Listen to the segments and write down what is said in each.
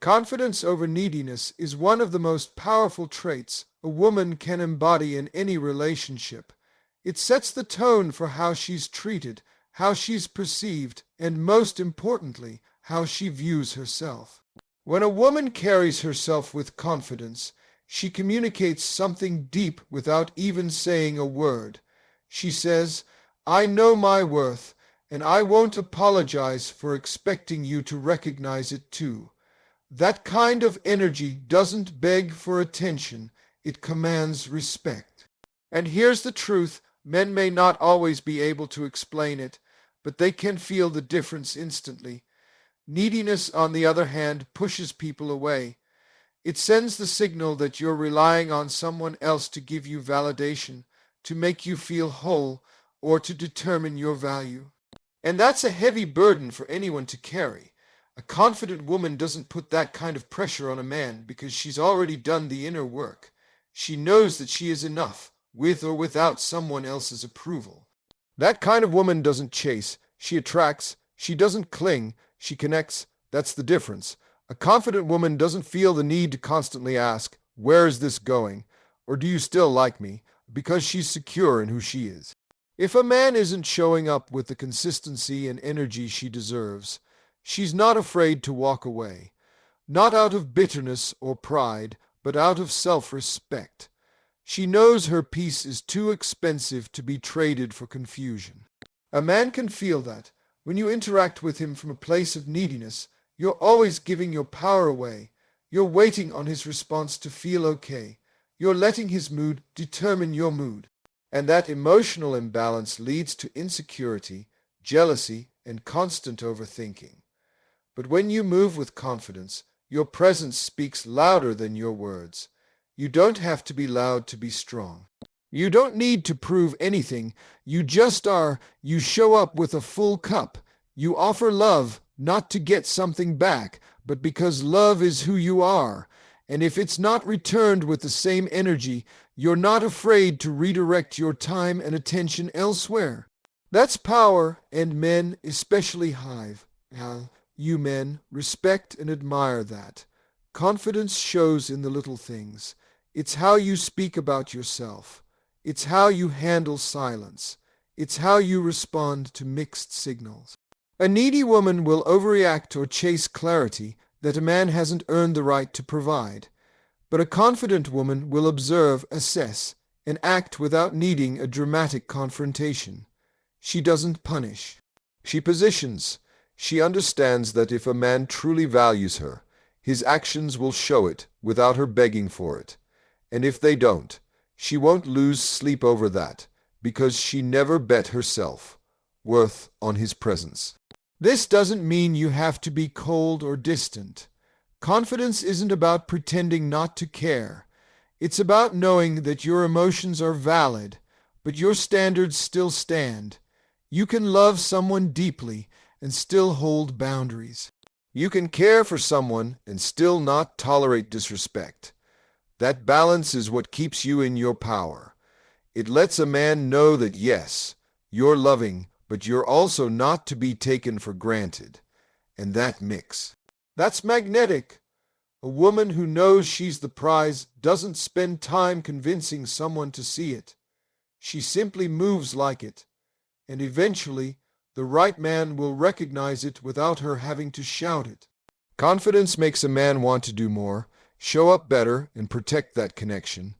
Confidence over neediness is one of the most powerful traits a woman can embody in any relationship. It sets the tone for how she's treated, how she's perceived, and most importantly, how she views herself. When a woman carries herself with confidence, she communicates something deep without even saying a word. She says, "I know my worth, and I won't apologize for expecting you to recognize it too." That kind of energy doesn't beg for attention, it commands respect. And here's the truth, men may not always be able to explain it, but they can feel the difference instantly. Neediness, on the other hand, pushes people away. It sends the signal that you're relying on someone else to give you validation, to make you feel whole, or to determine your value. And that's a heavy burden for anyone to carry. A confident woman doesn't put that kind of pressure on a man because she's already done the inner work. She knows that she is enough, with or without someone else's approval. That kind of woman doesn't chase, she attracts. She doesn't cling, she connects. That's the difference. A confident woman doesn't feel the need to constantly ask, "Where is this going?" or "Do you still like me?" because she's secure in who she is. If a man isn't showing up with the consistency and energy she deserves, she's not afraid to walk away, not out of bitterness or pride, but out of self-respect. She knows her peace is too expensive to be traded for confusion. A man can feel that. When you interact with him from a place of neediness, you're always giving your power away. You're waiting on his response to feel okay. You're letting his mood determine your mood. And that emotional imbalance leads to insecurity, jealousy, and constant overthinking. But when you move with confidence, your presence speaks louder than your words. You don't have to be loud to be strong. You don't need to prove anything. You just are. You show up with a full cup. You offer love, not to get something back, but because love is who you are. And if it's not returned with the same energy, you're not afraid to redirect your time and attention elsewhere. That's power, and men, especially you men, respect and admire that. Confidence shows in the little things. It's how you speak about yourself. It's how you handle silence. It's how you respond to mixed signals. A needy woman will overreact or chase clarity that a man hasn't earned the right to provide. But a confident woman will observe, assess, and act without needing a dramatic confrontation. She doesn't punish. She positions. She understands that if a man truly values her, his actions will show it without her begging for it. And if they don't, she won't lose sleep over that, because she never bet herself worth on his presence. This doesn't mean you have to be cold or distant. Confidence isn't about pretending not to care. It's about knowing that your emotions are valid, but your standards still stand. You can love someone deeply and still hold boundaries. You can care for someone and still not tolerate disrespect. That balance is what keeps you in your power. It lets a man know that yes, you're loving, but you're also not to be taken for granted. And that mix, that's magnetic. A woman who knows she's the prize doesn't spend time convincing someone to see it. She simply moves like it. And eventually, the right man will recognize it without her having to shout it. Confidence makes a man want to do more, show up better, and protect that connection.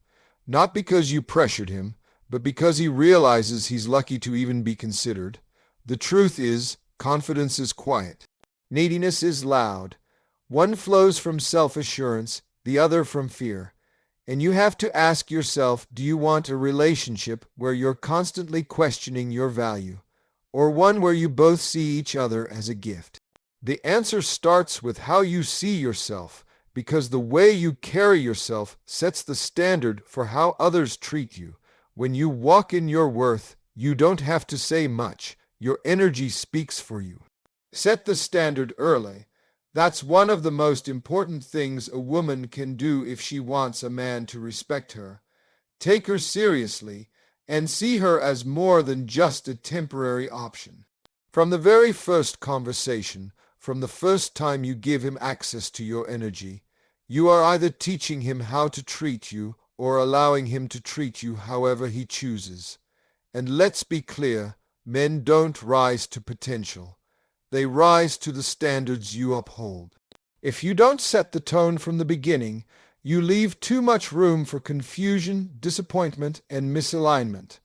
Not because you pressured him, but because he realizes he's lucky to even be considered. The truth is, confidence is quiet. Neediness is loud. One flows from self-assurance, the other from fear. And you have to ask yourself, do you want a relationship where you're constantly questioning your value, or one where you both see each other as a gift? The answer starts with how you see yourself, because the way you carry yourself sets the standard for how others treat you. When you walk in your worth, you don't have to say much. Your energy speaks for you. Set the standard early. That's one of the most important things a woman can do if she wants a man to respect her. Take her seriously and see her as more than just a temporary option. From the very first conversation, from the first time you give him access to your energy. You are either teaching him how to treat you or allowing him to treat you however he chooses. And let's be clear, men don't rise to potential. They rise to the standards you uphold. If you don't set the tone from the beginning, you leave too much room for confusion, disappointment, and misalignment.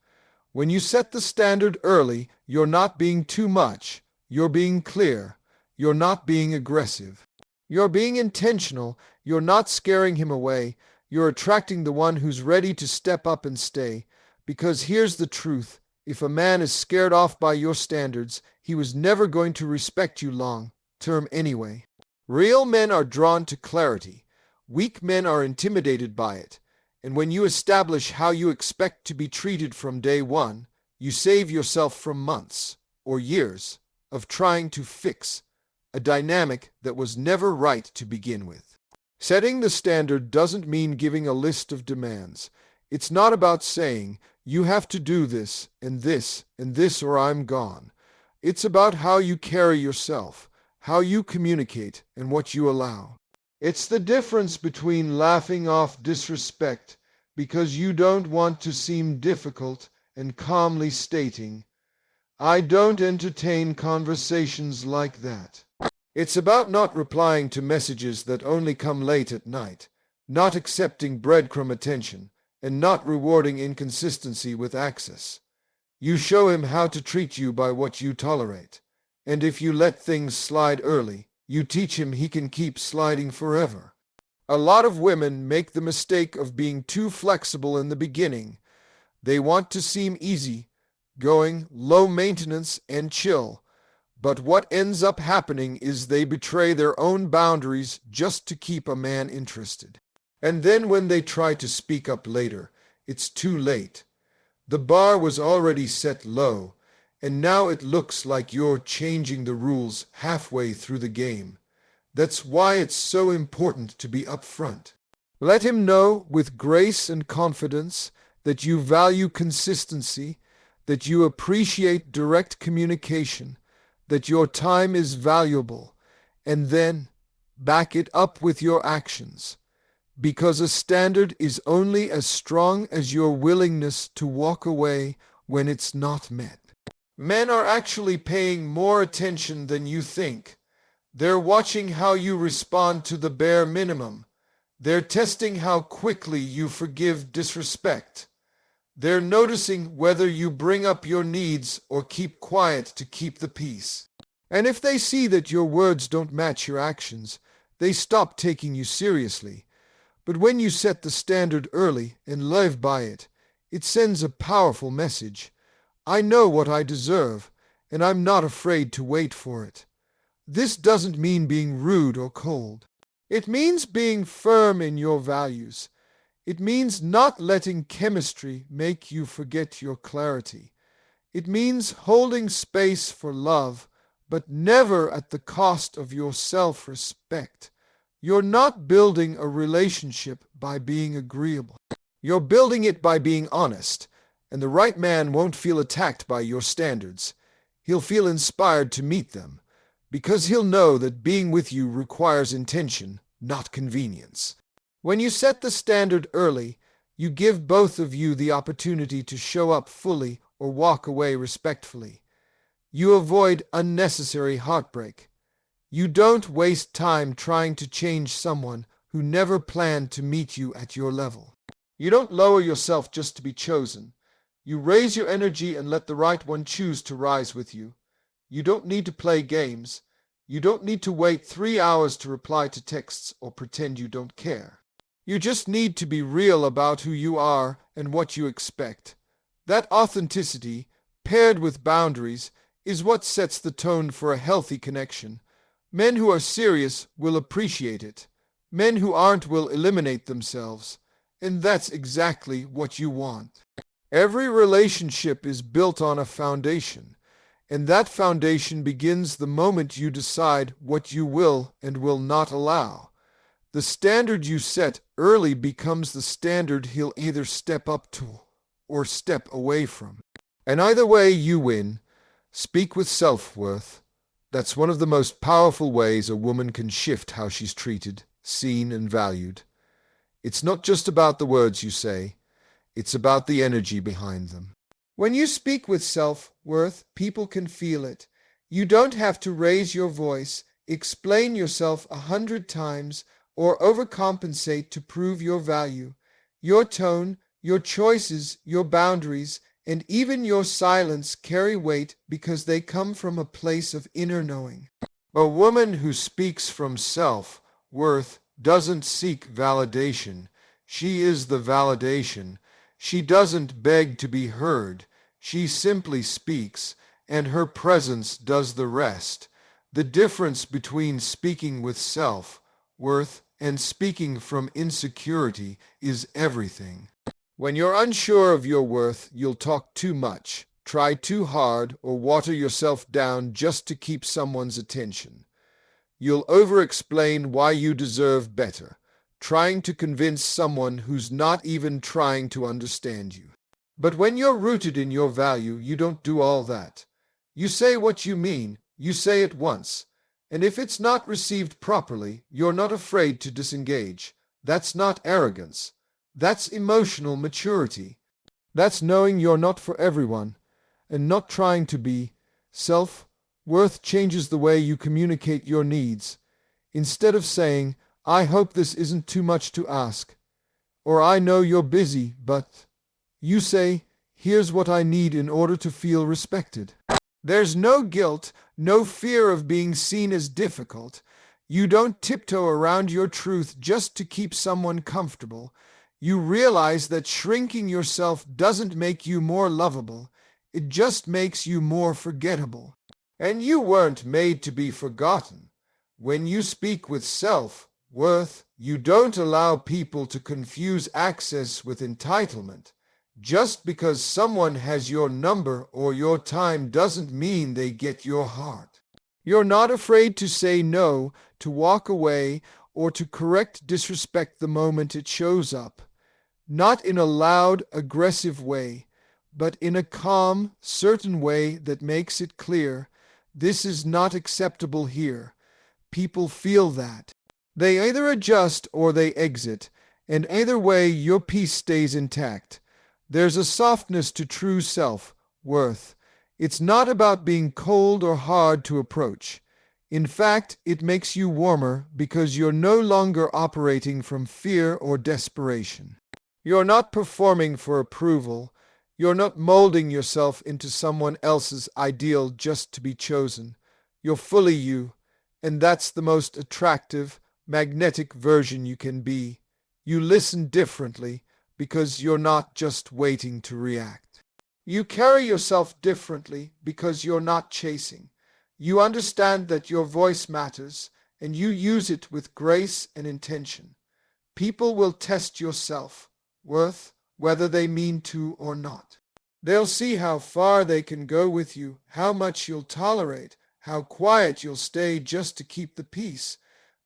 When you set the standard early, you're not being too much. You're being clear. You're not being aggressive. You're being intentional. You're not scaring him away. You're attracting the one who's ready to step up and stay. Because here's the truth. If a man is scared off by your standards, he was never going to respect you long term anyway. Real men are drawn to clarity. Weak men are intimidated by it. And when you establish how you expect to be treated from day one, you save yourself from months or years of trying to fix a dynamic that was never right to begin with. Setting the standard doesn't mean giving a list of demands. It's not about saying, you have to do this, and this, and this, or I'm gone. It's about how you carry yourself, how you communicate, and what you allow. It's the difference between laughing off disrespect because you don't want to seem difficult and calmly stating, I don't entertain conversations like that. It's about not replying to messages that only come late at night, not accepting breadcrumb attention, and not rewarding inconsistency with access. You show him how to treat you by what you tolerate. And if you let things slide early, you teach him he can keep sliding forever. A lot of women make the mistake of being too flexible in the beginning. They want to seem easy, going, low maintenance, and chill. But what ends up happening is they betray their own boundaries just to keep a man interested. And then when they try to speak up later, it's too late. The bar was already set low, and now it looks like you're changing the rules halfway through the game. That's why it's so important to be upfront. Let him know with grace and confidence that you value consistency, that you appreciate direct communication, that your time is valuable, and then back it up with your actions. Because a standard is only as strong as your willingness to walk away when it's not met. Men are actually paying more attention than you think. They're watching how you respond to the bare minimum. They're testing how quickly you forgive disrespect. They're noticing whether you bring up your needs or keep quiet to keep the peace. And if they see that your words don't match your actions, they stop taking you seriously. But when you set the standard early and live by it, it sends a powerful message. I know what I deserve, and I'm not afraid to wait for it. This doesn't mean being rude or cold. It means being firm in your values. It means not letting chemistry make you forget your clarity. It means holding space for love, but never at the cost of your self-respect. You're not building a relationship by being agreeable. You're building it by being honest, and the right man won't feel attacked by your standards. He'll feel inspired to meet them, because he'll know that being with you requires intention, not convenience. When you set the standard early, you give both of you the opportunity to show up fully or walk away respectfully. You avoid unnecessary heartbreak. You don't waste time trying to change someone who never planned to meet you at your level. You don't lower yourself just to be chosen. You raise your energy and let the right one choose to rise with you. You don't need to play games. You don't need to wait 3 hours to reply to texts or pretend you don't care. You just need to be real about who you are and what you expect. That authenticity, paired with boundaries, is what sets the tone for a healthy connection. Men who are serious will appreciate it. Men who aren't will eliminate themselves. And that's exactly what you want. Every relationship is built on a foundation, and that foundation begins the moment you decide what you will and will not allow. The standard you set early becomes the standard he'll either step up to or step away from. And either way, you win. Speak with self-worth. That's one of the most powerful ways a woman can shift how she's treated, seen, and valued. It's not just about the words you say, it's about the energy behind them. When you speak with self-worth, people can feel it. You don't have to raise your voice, explain yourself 100 times, or overcompensate to prove your value. Your tone, your choices, your boundaries, and even your silence carry weight because they come from a place of inner knowing. A woman who speaks from self-worth doesn't seek validation. She is the validation. She doesn't beg to be heard. She simply speaks, and her presence does the rest. The difference between speaking with self-worth and speaking from insecurity is everything. When you're unsure of your worth, you'll talk too much, try too hard, or water yourself down just to keep someone's attention. You'll over-explain why you deserve better, trying to convince someone who's not even trying to understand you. But when you're rooted in your value, you don't do all that. You say what you mean, you say it once, and if it's not received properly, you're not afraid to disengage. That's not arrogance. That's emotional maturity. That's knowing you're not for everyone, and not trying to be. Self-worth changes the way you communicate your needs. Instead of saying, "I hope this isn't too much to ask," or "I know you're busy, but," you say, "Here's what I need in order to feel respected." There's no guilt, no fear of being seen as difficult. You don't tiptoe around your truth just to keep someone comfortable. You realize that shrinking yourself doesn't make you more lovable. It just makes you more forgettable. And you weren't made to be forgotten. When you speak with self-worth, you don't allow people to confuse access with entitlement. Just because someone has your number or your time doesn't mean they get your heart. You're not afraid to say no, to walk away, or to correct disrespect the moment it shows up. Not in a loud, aggressive way, but in a calm, certain way that makes it clear, this is not acceptable here. People feel that. They either adjust or they exit, and either way your peace stays intact. There's a softness to true self-worth. It's not about being cold or hard to approach. In fact, it makes you warmer because you're no longer operating from fear or desperation. You're not performing for approval. You're not molding yourself into someone else's ideal just to be chosen. You're fully you, and that's the most attractive, magnetic version you can be. You listen differently because you're not just waiting to react. You carry yourself differently because you're not chasing. You understand that your voice matters, and you use it with grace and intention. People will test your self-worth, whether they mean to or not. They'll see how far they can go with you, how much you'll tolerate, how quiet you'll stay just to keep the peace.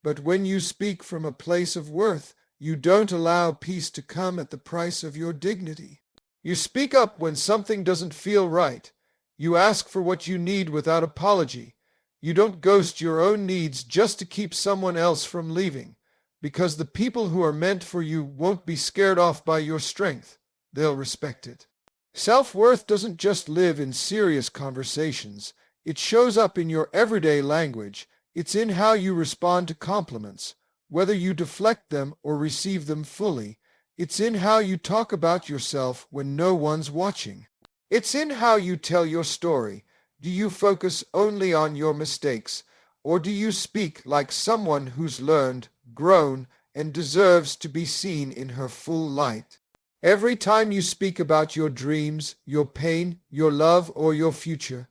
But when you speak from a place of worth, you don't allow peace to come at the price of your dignity. You speak up when something doesn't feel right. You ask for what you need without apology. You don't ghost your own needs just to keep someone else from leaving, because the people who are meant for you won't be scared off by your strength. They'll respect it. Self-worth doesn't just live in serious conversations. It shows up in your everyday language. It's in how you respond to compliments, whether you deflect them or receive them fully. It's in how you talk about yourself when no one's watching. It's in how you tell your story. Do you focus only on your mistakes, or do you speak like someone who's learned, grown, and deserves to be seen in her full light? Every time you speak about your dreams, your pain, your love, or your future,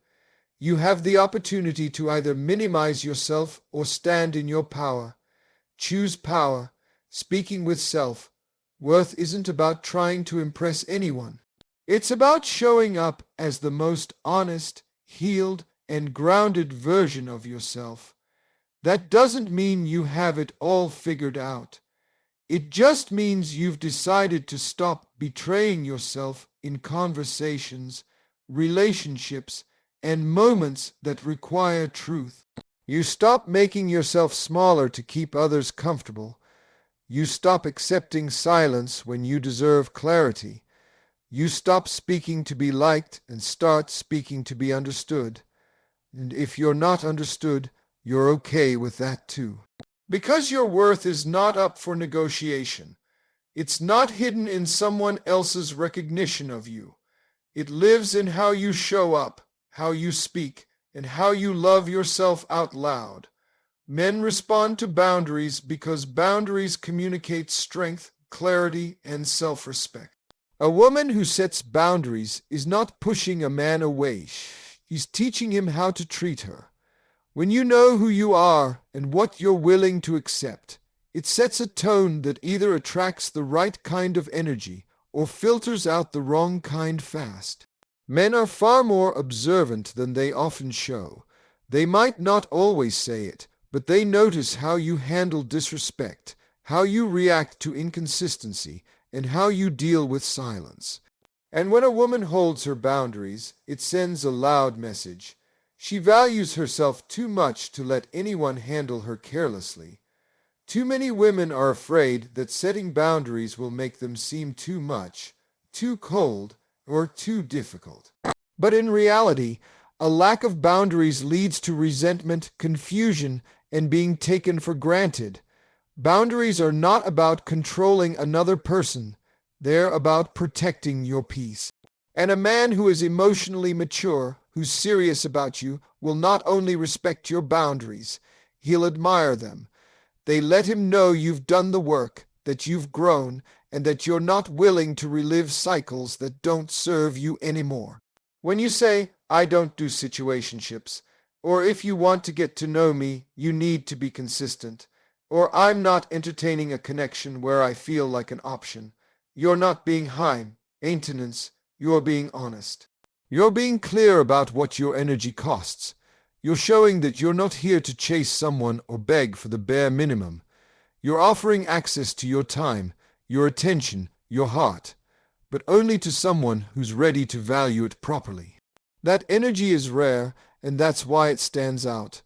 you have the opportunity to either minimize yourself or stand in your power. Choose power. Speaking with self-worth isn't about trying to impress anyone. It's about showing up as the most honest, healed, and grounded version of yourself. That doesn't mean you have it all figured out. It just means you've decided to stop betraying yourself in conversations, relationships, and moments that require truth. You stop making yourself smaller to keep others comfortable. You stop accepting silence when you deserve clarity. You stop speaking to be liked and start speaking to be understood. And if you're not understood, you're okay with that too. Because your worth is not up for negotiation. It's not hidden in someone else's recognition of you. It lives in how you show up, how you speak, and how you love yourself out loud. Men respond to boundaries because boundaries communicate strength, clarity, and self-respect. A woman who sets boundaries is not pushing a man away. She's teaching him how to treat her. When you know who you are and what you're willing to accept, it sets a tone that either attracts the right kind of energy or filters out the wrong kind fast. Men are far more observant than they often show. They might not always say it, but they notice how you handle disrespect, how you react to inconsistency, and how you deal with silence. And when a woman holds her boundaries, it sends a loud message. She values herself too much to let anyone handle her carelessly. Too many women are afraid that setting boundaries will make them seem too much, too cold, or too difficult. But in reality, a lack of boundaries leads to resentment, confusion, and being taken for granted. Boundaries are not about controlling another person. They're about protecting your peace. And a man who is emotionally mature, who's serious about you, will not only respect your boundaries, he'll admire them. They let him know you've done the work, that you've grown, and that you're not willing to relive cycles that don't serve you anymore. When you say, "I don't do situationships," or "if you want to get to know me, you need to be consistent," or "I'm not entertaining a connection where I feel like an option," you're not being high maintenance, you're being honest. You're being clear about what your energy costs. You're showing that you're not here to chase someone or beg for the bare minimum. You're offering access to your time, your attention, your heart, but only to someone who's ready to value it properly. That energy is rare, and that's why it stands out.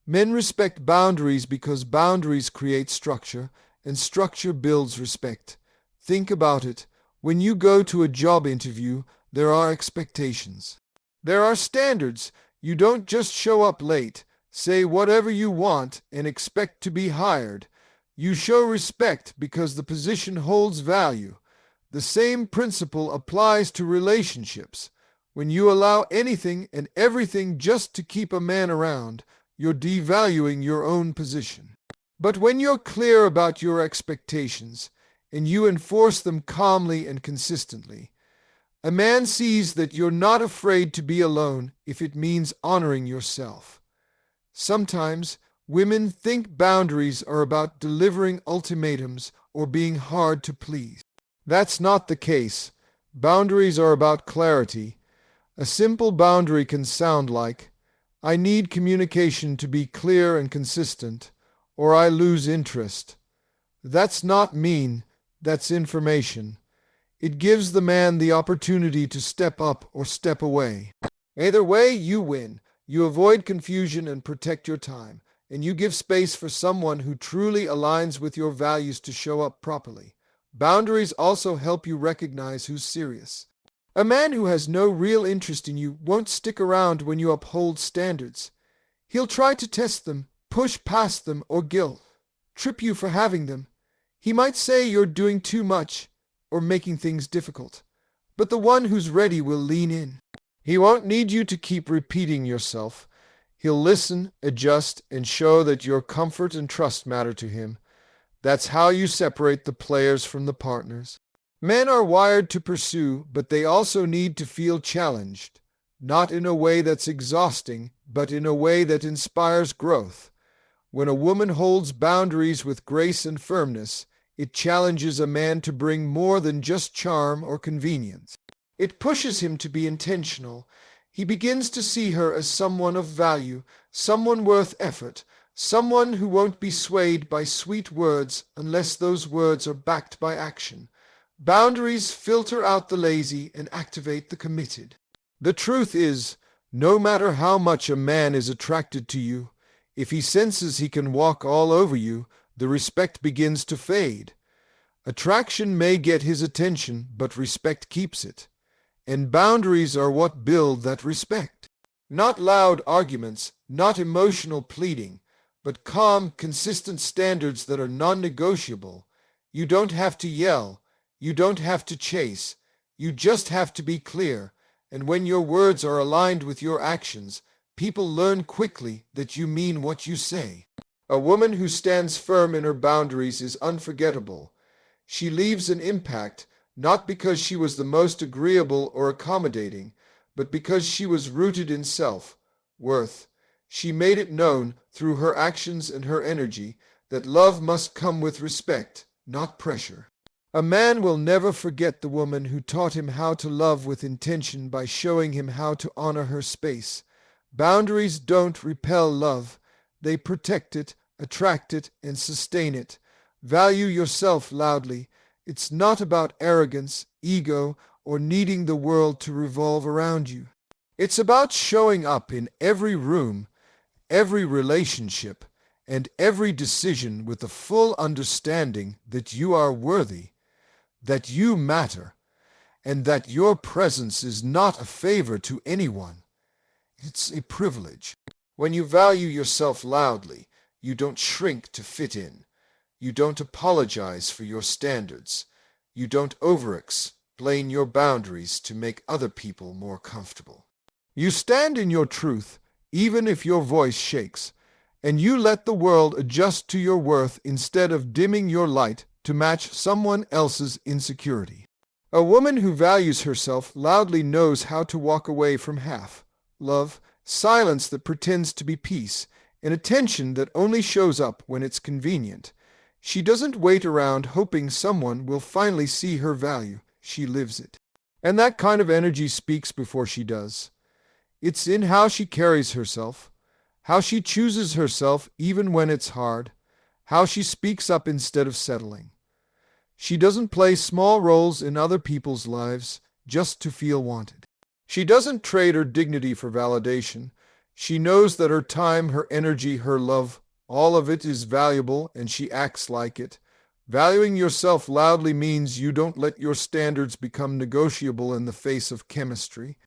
Men respect boundaries because boundaries create structure, and structure builds respect. Think about it. When you go to a job interview, there are expectations. There are standards. You don't just show up late, say whatever you want, and expect to be hired. You show respect because the position holds value. The same principle applies to relationships. When you allow anything and everything just to keep a man around, you're devaluing your own position. But when you're clear about your expectations, and you enforce them calmly and consistently, a man sees that you're not afraid to be alone if it means honoring yourself. Sometimes women think boundaries are about delivering ultimatums or being hard to please. That's not the case. Boundaries are about clarity. A simple boundary can sound like, "I need communication to be clear and consistent, or I lose interest." That's not mean, that's information. It gives the man the opportunity to step up or step away. Either way, you win. You avoid confusion and protect your time, and you give space for someone who truly aligns with your values to show up properly. Boundaries also help you recognize who's serious. A man who has no real interest in you won't stick around when you uphold standards. He'll try to test them, push past them, or guilt trip you for having them. He might say you're doing too much or making things difficult, but the one who's ready will lean in. He won't need you to keep repeating yourself. He'll listen, adjust, and show that your comfort and trust matter to him. That's how you separate the players from the partners. Men are wired to pursue, but they also need to feel challenged, not in a way that's exhausting, but in a way that inspires growth. When a woman holds boundaries with grace and firmness, it challenges a man to bring more than just charm or convenience. It pushes him to be intentional. He begins to see her as someone of value, someone worth effort, someone who won't be swayed by sweet words unless those words are backed by action. Boundaries filter out the lazy and activate the committed. The truth is, No matter how much a man is attracted to you, if he senses he can walk all over you, the respect begins to fade. Attraction may get his attention, but respect keeps it. And boundaries are what build that respect. Not loud arguments, not emotional pleading, but calm, consistent standards that are non-negotiable. You don't have to yell. You don't have to chase. You just have to be clear. And when your words are aligned with your actions, people learn quickly that you mean what you say. A woman who stands firm in her boundaries is unforgettable. She leaves an impact, not because she was the most agreeable or accommodating, but because she was rooted in self-worth. She made it known, through her actions and her energy, that love must come with respect, not pressure. A man will never forget the woman who taught him how to love with intention by showing him how to honor her space. Boundaries don't repel love. They protect it, attract it, and sustain it. Value yourself loudly. It's not about arrogance, ego, or needing the world to revolve around you. It's about showing up in every room, every relationship, and every decision with the full understanding that you are worthy, that you matter, and that your presence is not a favor to anyone. It's a privilege. When you value yourself loudly, you don't shrink to fit in. You don't apologize for your standards. You don't over-explain your boundaries to make other people more comfortable. You stand in your truth, even if your voice shakes, and you let the world adjust to your worth instead of dimming your light to match someone else's insecurity. A woman who values herself loudly knows how to walk away from half-love, silence that pretends to be peace, and attention that only shows up when it's convenient. She doesn't wait around hoping someone will finally see her value. She lives it. And that kind of energy speaks before she does. It's in how she carries herself, how she chooses herself even when it's hard, how she speaks up instead of settling. She doesn't play small roles in other people's lives just to feel wanted. She doesn't trade her dignity for validation. She knows that her time, her energy, her love, all of it is valuable, and she acts like it. Valuing yourself loudly means you don't let your standards become negotiable in the face of chemistry.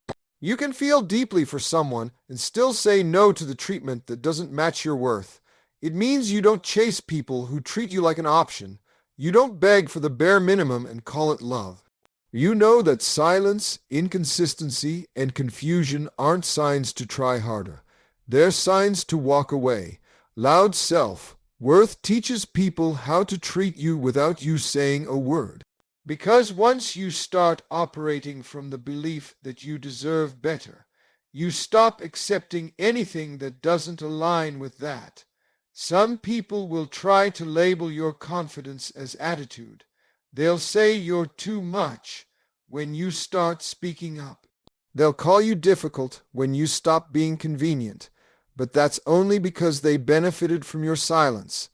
You can feel deeply for someone and still say no to the treatment that doesn't match your worth. It means you don't chase people who treat you like an option. You don't beg for the bare minimum and call it love. You know that silence, inconsistency, and confusion aren't signs to try harder. They're signs to walk away. Loud self-worth teaches people how to treat you without you saying a word. Because once you start operating from the belief that you deserve better, you stop accepting anything that doesn't align with that. Some people will try to label your confidence as attitude. They'll say you're too much when you start speaking up. They'll call you difficult when you stop being convenient. But that's only because they benefited from your silence.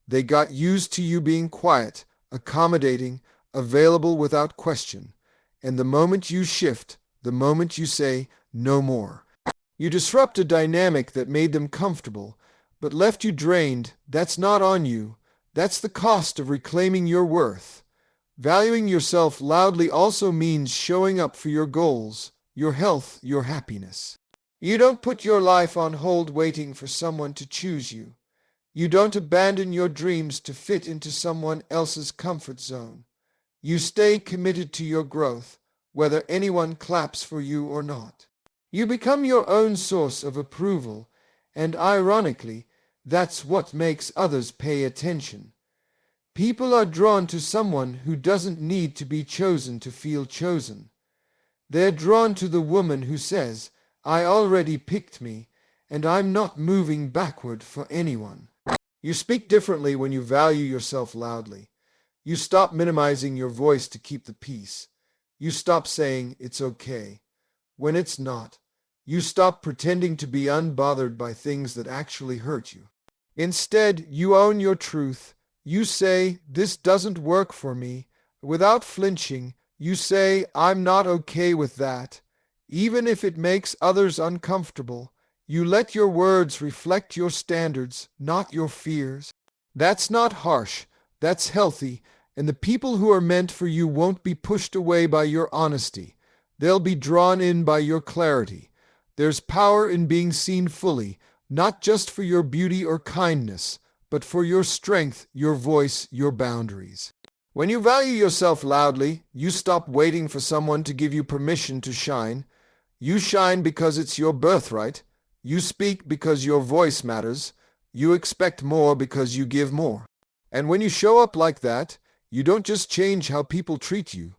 They got used to you being quiet, accommodating, available without question. And the moment you shift, the moment you say, no more, you disrupt a dynamic that made them comfortable, but left you drained. That's not on you. That's the cost of reclaiming your worth. Valuing yourself loudly also means showing up for your goals, your health, your happiness. You don't put your life on hold waiting for someone to choose you. You don't abandon your dreams to fit into someone else's comfort zone. You stay committed to your growth, whether anyone claps for you or not. You become your own source of approval, and ironically, that's what makes others pay attention. People are drawn to someone who doesn't need to be chosen to feel chosen. They're drawn to the woman who says, I already picked me, and I'm not moving backward for anyone. You speak differently when you value yourself loudly. You stop minimizing your voice to keep the peace. You stop saying it's okay when it's not. You stop pretending to be unbothered by things that actually hurt you. Instead, you own your truth. You say, this doesn't work for me. Without flinching, you say, I'm not okay with that. Even if it makes others uncomfortable, you let your words reflect your standards, not your fears. That's not harsh, that's healthy, and the people who are meant for you won't be pushed away by your honesty. They'll be drawn in by your clarity. There's power in being seen fully, not just for your beauty or kindness, but for your strength, your voice, your boundaries. When you value yourself loudly, you stop waiting for someone to give you permission to shine. You shine because it's your birthright. You speak because your voice matters. You expect more because you give more. And when you show up like that, you don't just change how people treat you.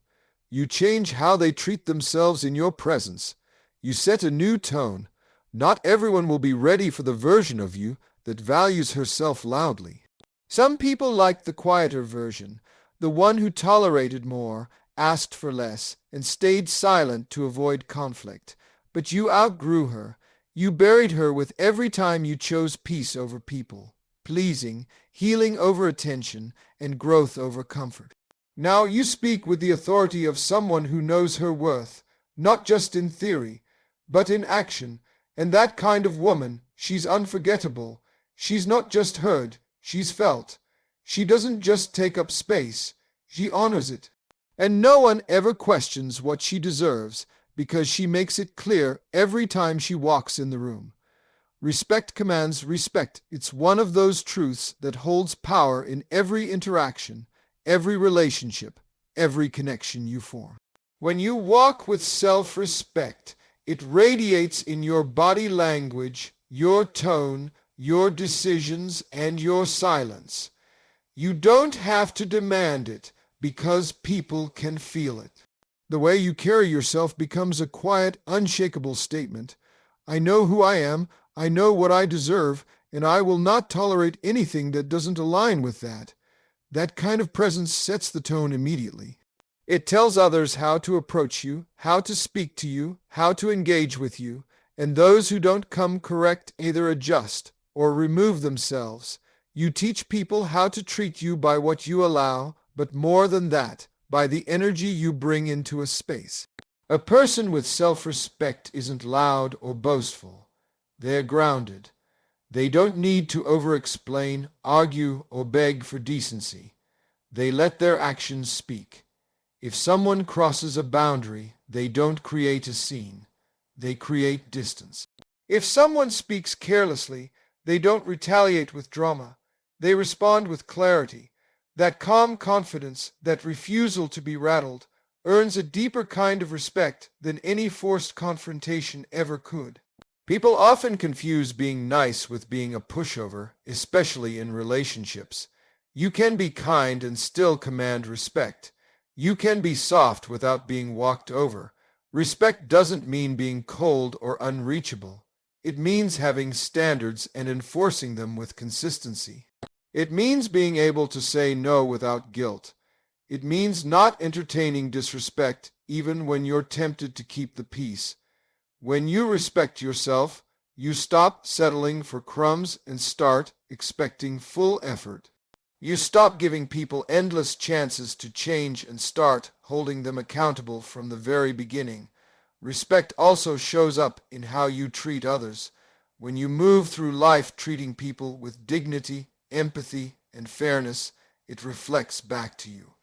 You change how they treat themselves in your presence. You set a new tone. Not everyone will be ready for the version of you that values herself loudly. Some people like the quieter version, the one who tolerated more, asked for less, and stayed silent to avoid conflict. But you outgrew her. You buried her with every time you chose peace over people, pleasing, healing over attention, and growth over comfort. Now you speak with the authority of someone who knows her worth, not just in theory, but in action. And that kind of woman, she's unforgettable. She's not just heard, she's felt. She doesn't just take up space, she honors it. And no one ever questions what she deserves, because she makes it clear every time she walks in the room. Respect commands respect. It's one of those truths that holds power in every interaction, every relationship, every connection you form. When you walk with self-respect, it radiates in your body language, your tone, your decisions, and your silence. You don't have to demand it because people can feel it. The way you carry yourself becomes a quiet, unshakable statement. I know who I am, I know what I deserve, and I will not tolerate anything that doesn't align with that. That kind of presence sets the tone immediately. It tells others how to approach you, how to speak to you, how to engage with you, and those who don't come correct either adjust or remove themselves. You teach people how to treat you by what you allow, but more than that, by the energy you bring into a space. A person with self-respect isn't loud or boastful. They're grounded. They don't need to over-explain, argue, or beg for decency. They let their actions speak. If someone crosses a boundary, they don't create a scene. They create distance. If someone speaks carelessly, they don't retaliate with drama. They respond with clarity. That calm confidence, that refusal to be rattled, earns a deeper kind of respect than any forced confrontation ever could. People often confuse being nice with being a pushover, especially in relationships. You can be kind and still command respect. You can be soft without being walked over. Respect doesn't mean being cold or unreachable. It means having standards and enforcing them with consistency. It means being able to say no without guilt. It means not entertaining disrespect even when you're tempted to keep the peace. When you respect yourself, you stop settling for crumbs and start expecting full effort. You stop giving people endless chances to change and start holding them accountable from the very beginning. Respect also shows up in how you treat others. When you move through life treating people with dignity, empathy, and fairness, it reflects back to you.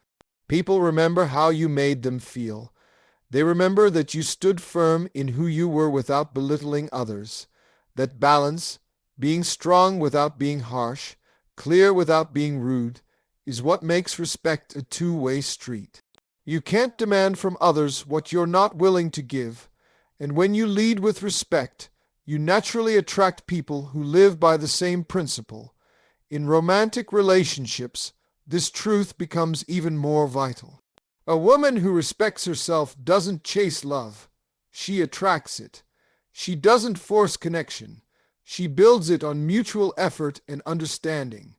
People remember how you made them feel. They remember that you stood firm in who you were without belittling others. That balance, being strong without being harsh, clear without being rude, is what makes respect a two-way street. You can't demand from others what you're not willing to give, and when you lead with respect, you naturally attract people who live by the same principle. In romantic relationships, this truth becomes even more vital. A woman who respects herself doesn't chase love. She attracts it. She doesn't force connection. She builds it on mutual effort and understanding.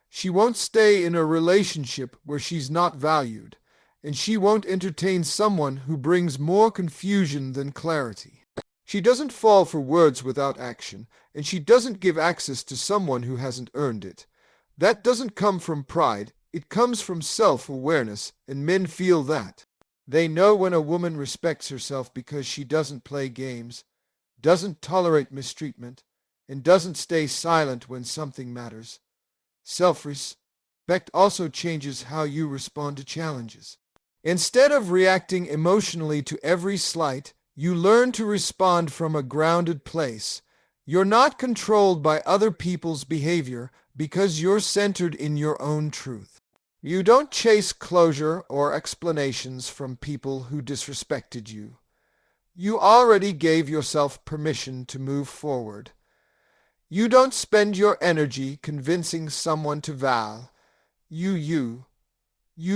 She won't stay in a relationship where she's not valued, and she won't entertain someone who brings more confusion than clarity. She doesn't fall for words without action, and she doesn't give access to someone who hasn't earned it. That doesn't come from pride. It comes from self-awareness, and men feel that. They know when a woman respects herself because she doesn't play games, doesn't tolerate mistreatment, and doesn't stay silent when something matters. Self-respect also changes how you respond to challenges. Instead of reacting emotionally to every slight, you learn to respond from a grounded place. You're not controlled by other people's behavior because you're centered in your own truth. You don't chase closure or explanations from people who disrespected you. You already gave yourself permission to move forward. You don't spend your energy convincing someone to vow. You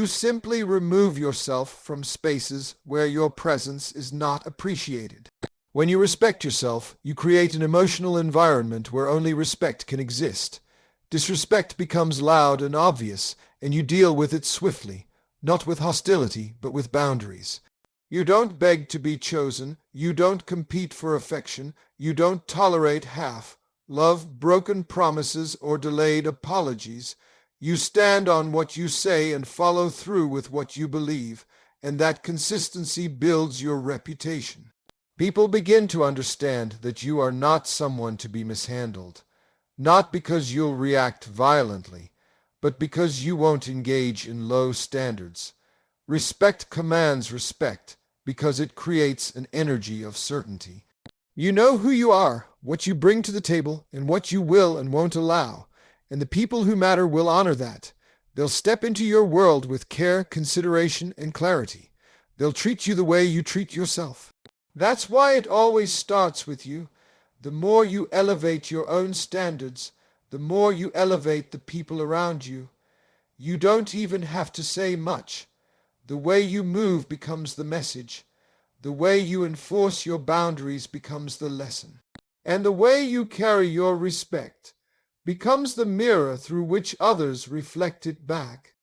simply remove yourself from spaces where your presence is not appreciated. When you respect yourself, you create an emotional environment where only respect can exist. Disrespect becomes loud and obvious, and you deal with it swiftly, not with hostility, but with boundaries. You don't beg to be chosen, you don't compete for affection, you don't tolerate half love, broken promises, or delayed apologies. You stand on what you say and follow through with what you believe, and that consistency builds your reputation. People begin to understand that you are not someone to be mishandled, not because you'll react violently, but because you won't engage in low standards. Respect commands respect because it creates an energy of certainty. You know who you are, what you bring to the table, and what you will and won't allow, and the people who matter will honor that. They'll step into your world with care, consideration, and clarity. They'll treat you the way you treat yourself. That's why it always starts with you. The more you elevate your own standards, the more you elevate the people around you. You don't even have to say much. The way you move becomes the message. The way you enforce your boundaries becomes the lesson. And the way you carry your respect becomes the mirror through which others reflect it back.